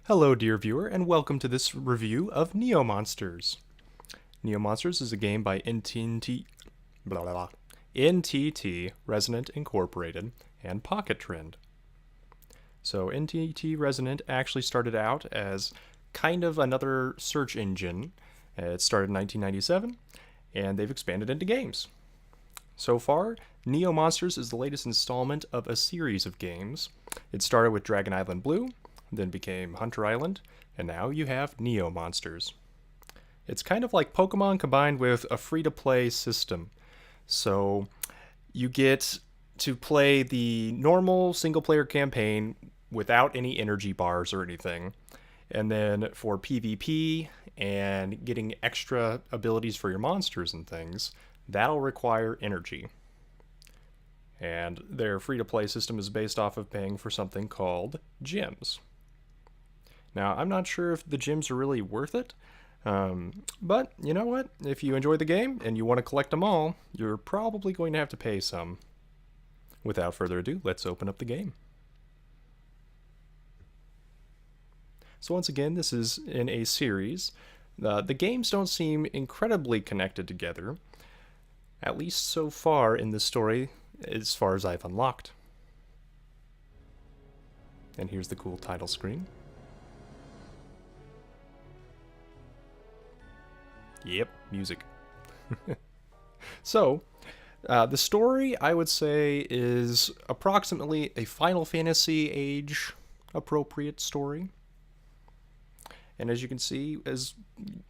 Hello, dear viewer, and welcome to this review of Neo Monsters. Neo Monsters is a game by NTT Resonant Incorporated and Pocket Trend. So NTT Resonant actually started out as kind of another search engine. It started in 1997, and they've expanded into games. So far, Neo Monsters is the latest installment of a series of games. It started with Dragon Island Blue, then became Hunter Island, and now you have Neo Monsters. It's kind of like Pokemon combined with a free-to-play system. So you get to play the normal single-player campaign without any energy bars or anything. And then for PvP and getting extra abilities for your monsters and things, that'll require energy. And their free-to-play system is based off of paying for something called gems. Now, I'm not sure if the gems are really worth it, but you know what? If you enjoy the game and you want to collect them all, you're probably going to have to pay some. Without further ado, let's open up the game. So once again, this is in a series. The games don't seem incredibly connected together, at least so far in the story, as far as I've unlocked. And here's the cool title screen. Yep, music. So, the story, I would say, is approximately a Final Fantasy age appropriate story. And as you can see, as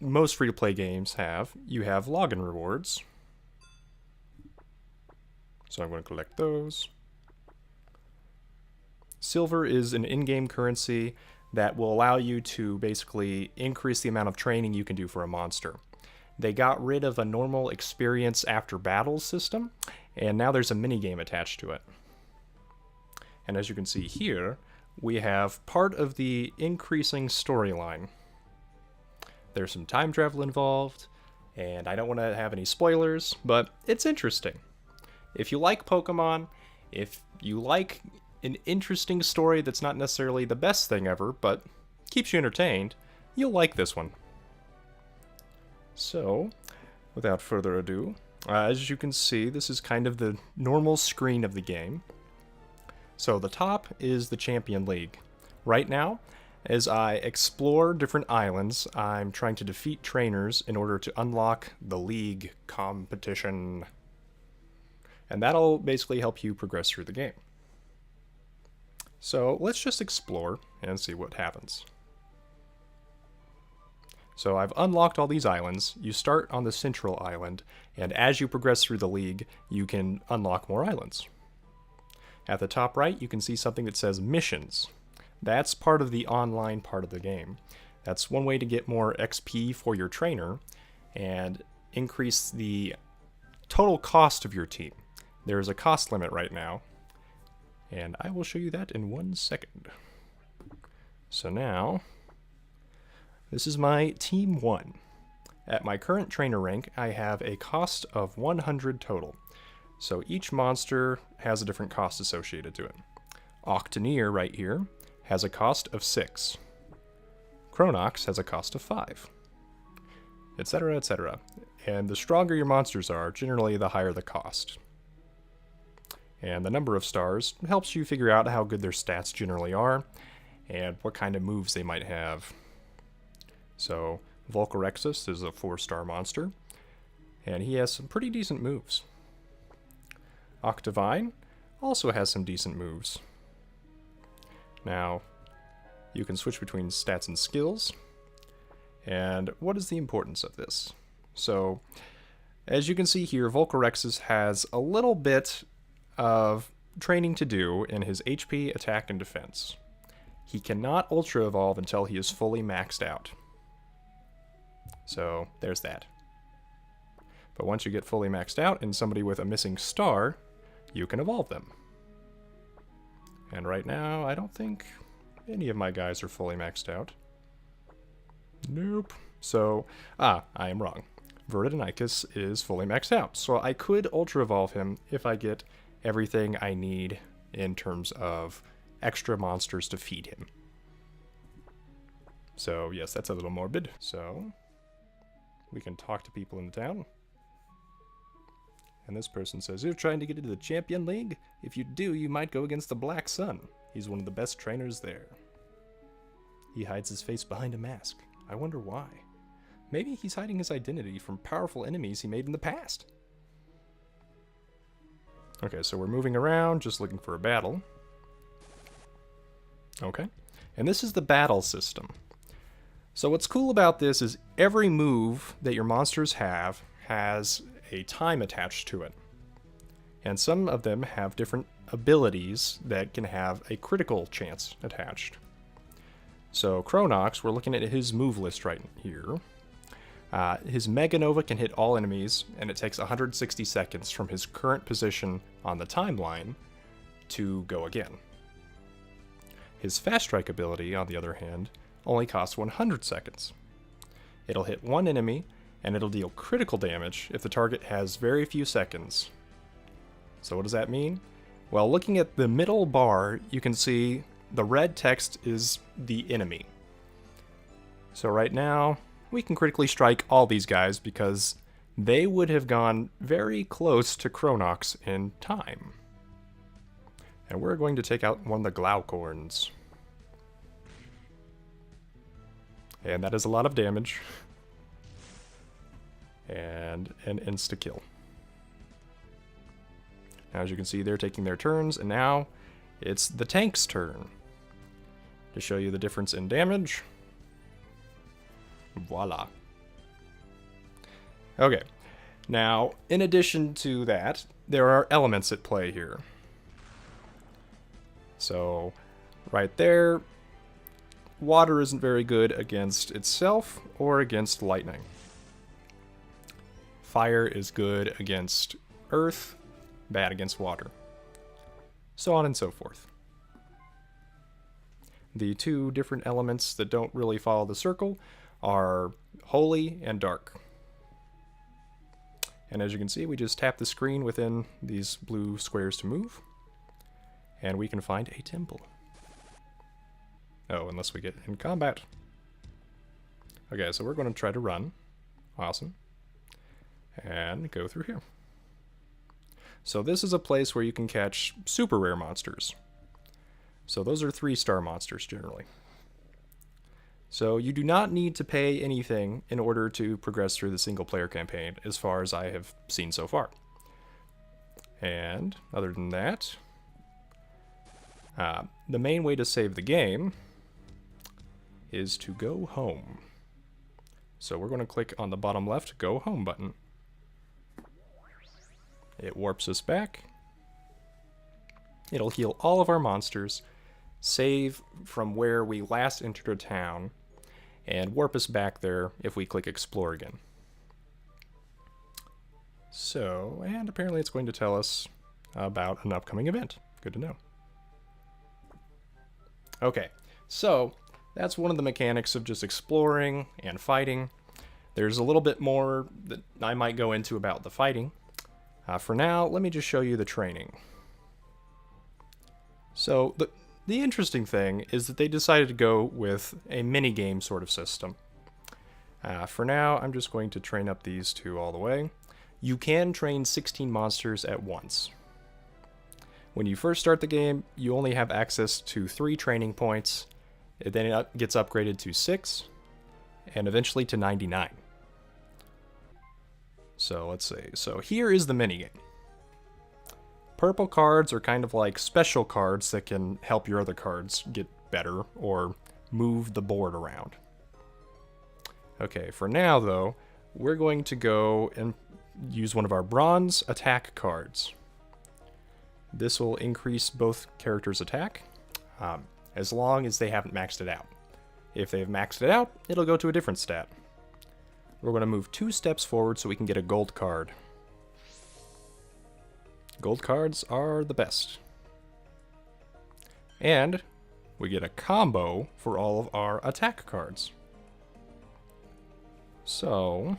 most free-to-play games have, you have login rewards. So I'm going to collect those. Silver is an in-game currency that will allow you to basically increase the amount of training you can do for a monster. They got rid of a normal experience after battle system, and now there's a minigame attached to it. And as you can see here, we have part of the increasing storyline. There's some time travel involved, and I don't want to have any spoilers, but it's interesting. If you like Pokemon, if you like an interesting story that's not necessarily the best thing ever, but keeps you entertained, you'll like this one. So, without further ado, as you can see, this is kind of the normal screen of the game. So the top is the Champion League. Right now, as I explore different islands, I'm trying to defeat trainers in order to unlock the League competition. And that'll basically help you progress through the game. So let's just explore and see what happens. So I've unlocked all these islands. You start on the central island, and as you progress through the league, you can unlock more islands. At the top right, you can see something that says missions. That's part of the online part of the game. That's one way to get more XP for your trainer and increase the total cost of your team. There is a cost limit right now, and I will show you that in 1 second. So now, this is my Team 1. At my current trainer rank, I have a cost of 100 total. So each monster has a different cost associated to it. Octoneer right here has a cost of 6. Chronox has a cost of 5. Etc., etc. And the stronger your monsters are, generally the higher the cost. And the number of stars helps you figure out how good their stats generally are and what kind of moves they might have. So, Volcarexus is a 4-star monster, and he has some pretty decent moves. Octavine also has some decent moves. Now, you can switch between stats and skills, and what is the importance of this? So, as you can see here, Volcarexus has a little bit of training to do in his HP, attack, and defense. He cannot Ultra Evolve until he is fully maxed out. So, there's that. But once you get fully maxed out and somebody with a missing star, you can evolve them. And right now, I don't think any of my guys are fully maxed out. Nope. So, I am wrong. Vertinicus is fully maxed out, so I could Ultra Evolve him if I get everything I need in terms of extra monsters to feed him. So yes, that's a little morbid. So we can talk to people in the town. And this person says, "You're trying to get into the Champion League? If you do, you might go against the Black Sun. He's one of the best trainers there. He hides his face behind a mask. I wonder why. Maybe he's hiding his identity from powerful enemies he made in the past." Okay, so we're moving around, just looking for a battle. Okay, and this is the battle system. So what's cool about this is every move that your monsters have has a time attached to it. And some of them have different abilities that can have a critical chance attached. So Chronox, we're looking at his move list right here. His Mega Nova can hit all enemies, and it takes 160 seconds from his current position on the timeline to go again. His Fast Strike ability, on the other hand, only costs 100 seconds. It'll hit one enemy, and it'll deal critical damage if the target has very few seconds. So what does that mean? Well, looking at the middle bar, you can see the red text is the enemy. So right now, we can critically strike all these guys because they would have gone very close to Chronox in time. And we're going to take out one of the Glaucorns. And that is a lot of damage. And an insta-kill. Now, as you can see, they're taking their turns, and now it's the tank's turn. To show you the difference in damage. Voila. Okay. Now, in addition to that, there are elements at play here. So, right there, water isn't very good against itself or against lightning. Fire is good against earth, bad against water. So on and so forth. The two different elements that don't really follow the circle are holy and dark. And as you can see, we just tap the screen within these blue squares to move. And we can find a temple. Oh, unless we get in combat. Okay, so we're going to try to run. Awesome. And go through here. So this is a place where you can catch super rare monsters. So those are 3-star monsters generally. So you do not need to pay anything in order to progress through the single player campaign, as far as I have seen so far. And other than that, the main way to save the game is to go home. So we're going to click on the bottom left Go Home button. It warps us back. It'll heal all of our monsters, save from where we last entered a town, and warp us back there if we click Explore again. So, and apparently it's going to tell us about an upcoming event. Good to know. Okay, so that's one of the mechanics of just exploring and fighting. There's a little bit more that I might go into about the fighting. For now, let me just show you the training. So the interesting thing is that they decided to go with a mini-game sort of system. For now, I'm just going to train up these two all the way. You can train 16 monsters at once. When you first start the game, you only have access to 3 training points. Then it gets upgraded to 6, and eventually to 99. So let's see. So here is the minigame. Purple cards are kind of like special cards that can help your other cards get better or move the board around. Okay, for now though, we're going to go and use one of our bronze attack cards. This will increase both characters' attack, as long as they haven't maxed it out. If they've maxed it out, it'll go to a different stat. We're going to move 2 steps forward so we can get a gold card. Gold cards are the best. And we get a combo for all of our attack cards. So,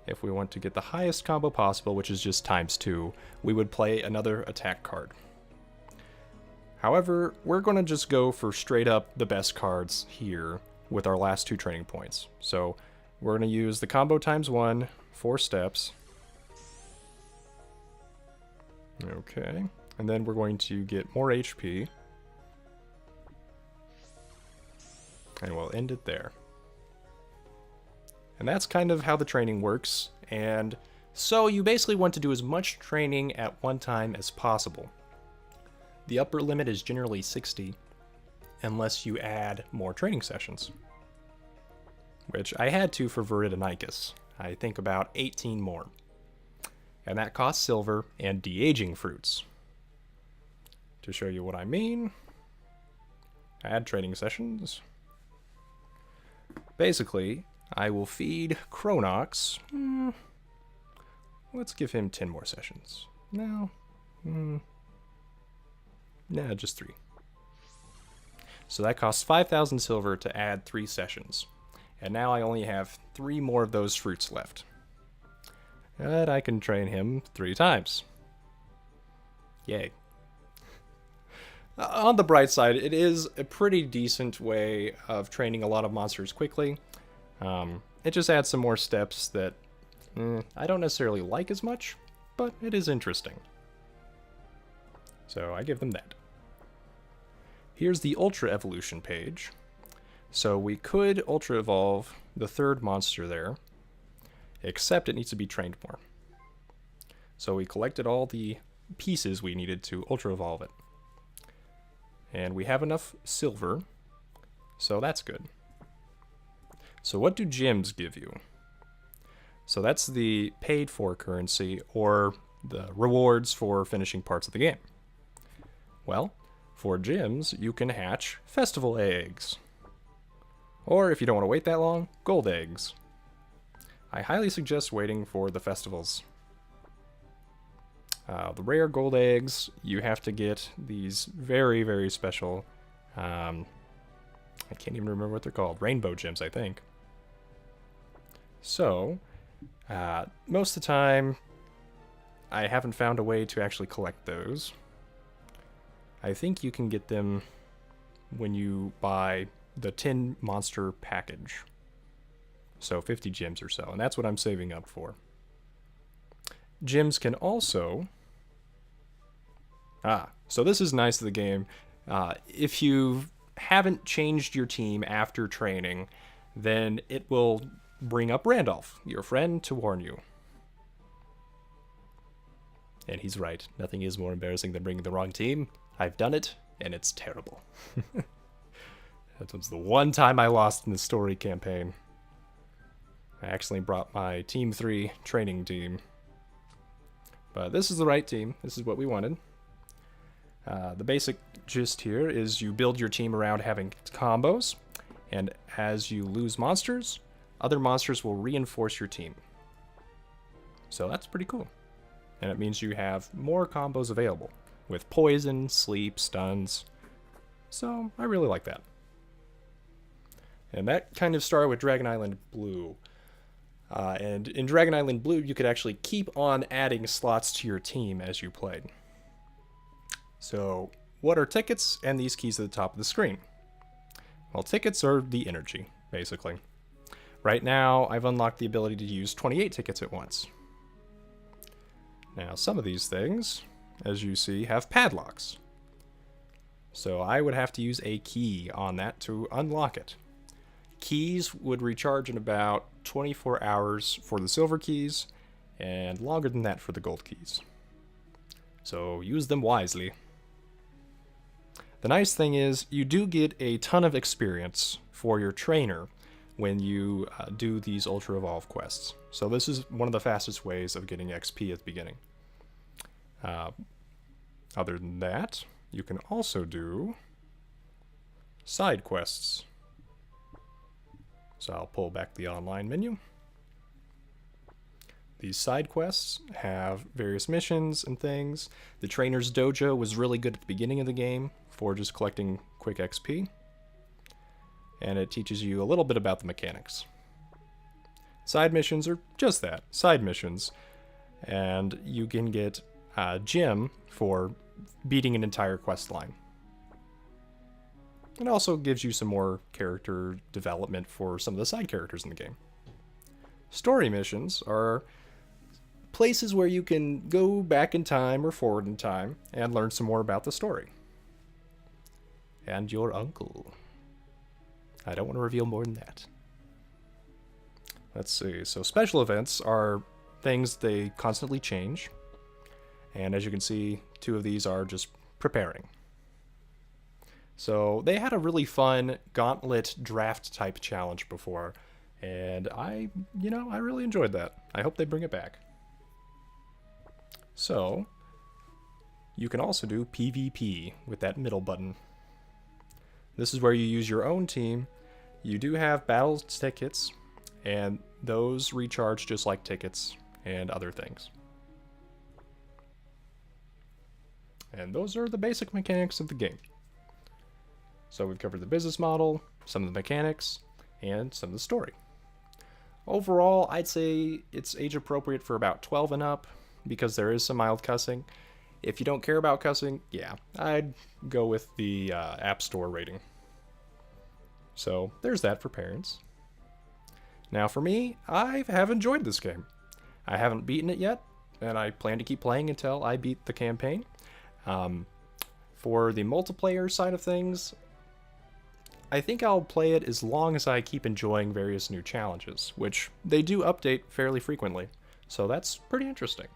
if we want to get the highest combo possible, which is just ×2, we would play another attack card. However, we're going to just go for straight up the best cards here, with our last 2 training points. So we're going to use the combo times 1, 4 steps. Okay, and then we're going to get more HP. And we'll end it there. And that's kind of how the training works. And so you basically want to do as much training at one time as possible. The upper limit is generally 60, unless you add more training sessions. Which I had to for Viridinicus. I think about 18 more. And that costs silver and de-aging fruits. To show you what I mean, add training sessions. Basically, I will feed Chronox. Let's give him 10 more sessions. No. Nah, just 3. So that costs 5,000 silver to add 3 sessions. And now I only have 3 more of those fruits left. And I can train him 3 times. Yay. On the bright side, it is a pretty decent way of training a lot of monsters quickly. It just adds some more steps that I don't necessarily like as much, but it is interesting. So I give them that. Here's the Ultra Evolution page. So we could Ultra Evolve the 3rd monster there, except it needs to be trained more. So we collected all the pieces we needed to Ultra Evolve it. And we have enough silver, so that's good. So what do gems give you? So that's the paid for currency, or the rewards for finishing parts of the game. Well, for gems, you can hatch festival eggs. Or if you don't want to wait that long, gold eggs. I highly suggest waiting for the festivals. The rare gold eggs, you have to get these very, very special, I can't even remember what they're called, rainbow gems, I think. So, most of the time, I haven't found a way to actually collect those. I think you can get them when you buy the 10 monster package. So 50 gems or so, and that's what I'm saving up for. Gems can also... so this is nice of the game. If you haven't changed your team after training, then it will bring up Randolph, your friend, to warn you. And he's right. Nothing is more embarrassing than bringing the wrong team. I've done it, and it's terrible. That was the one time I lost in the story campaign. I actually brought my Team 3 training team. But this is the right team. This is what we wanted. The basic gist here is you build your team around having combos, and as you lose monsters, other monsters will reinforce your team. So that's pretty cool. And it means you have more combos available, with poison, sleep, stuns. So I really like that. And that kind of started with Dragon Island Blue. And in Dragon Island Blue, you could actually keep on adding slots to your team as you played. So, what are tickets and these keys at the top of the screen? Well, tickets are the energy, basically. Right now, I've unlocked the ability to use 28 tickets at once. Now, some of these things, as you see, have padlocks. So I would have to use a key on that to unlock it. Keys would recharge in about 24 hours for the silver keys, and longer than that for the gold keys. So use them wisely. The nice thing is, you do get a ton of experience for your trainer when you do these Ultra Evolve quests. So this is one of the fastest ways of getting XP at the beginning. Other than that, you can also do side quests. So I'll pull back the online menu. These side quests have various missions and things. The trainer's dojo was really good at the beginning of the game for just collecting quick XP. And it teaches you a little bit about the mechanics. Side missions are just that, side missions. And you can get a gem for beating an entire quest line. It also gives you some more character development for some of the side characters in the game. Story missions are places where you can go back in time or forward in time and learn some more about the story. And your uncle. I don't want to reveal more than that. Let's see. So special events are things they constantly change. And as you can see, 2 of these are just preparing. So they had a really fun gauntlet draft type challenge before. And I really enjoyed that. I hope they bring it back. So, you can also do PvP with that middle button. This is where you use your own team. You do have battle tickets, and those recharge just like tickets and other things. And those are the basic mechanics of the game. So we've covered the business model, some of the mechanics, and some of the story. Overall, I'd say it's age appropriate for about 12 and up, because there is some mild cussing. If you don't care about cussing, yeah, I'd go with the App Store rating. So there's that for parents. Now for me, I have enjoyed this game. I haven't beaten it yet, and I plan to keep playing until I beat the campaign. For the multiplayer side of things, I think I'll play it as long as I keep enjoying various new challenges, which they do update fairly frequently, so that's pretty interesting.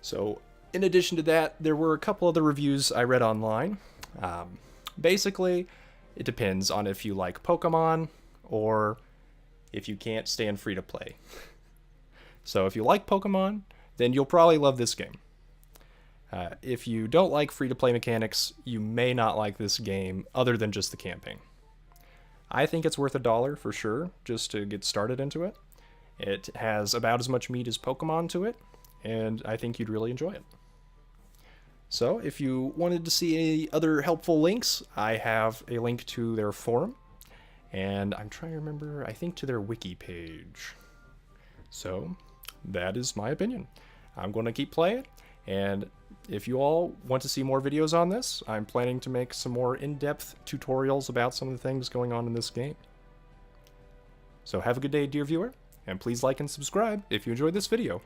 So, in addition to that, there were a couple other reviews I read online. Basically, it depends on if you like Pokemon or if you can't stand free-to-play. So if you like Pokemon, then you'll probably love this game. If you don't like free-to-play mechanics, you may not like this game other than just the campaign. I think it's worth $1 for sure, just to get started into it. It has about as much meat as Pokemon to it, and I think you'd really enjoy it. So if you wanted to see any other helpful links, I have a link to their forum, and I'm trying to remember, I think to their wiki page. So that is my opinion. I'm going to keep playing, and if you all want to see more videos on this, I'm planning to make some more in-depth tutorials about some of the things going on in this game. So have a good day, dear viewer, and please like and subscribe if you enjoyed this video.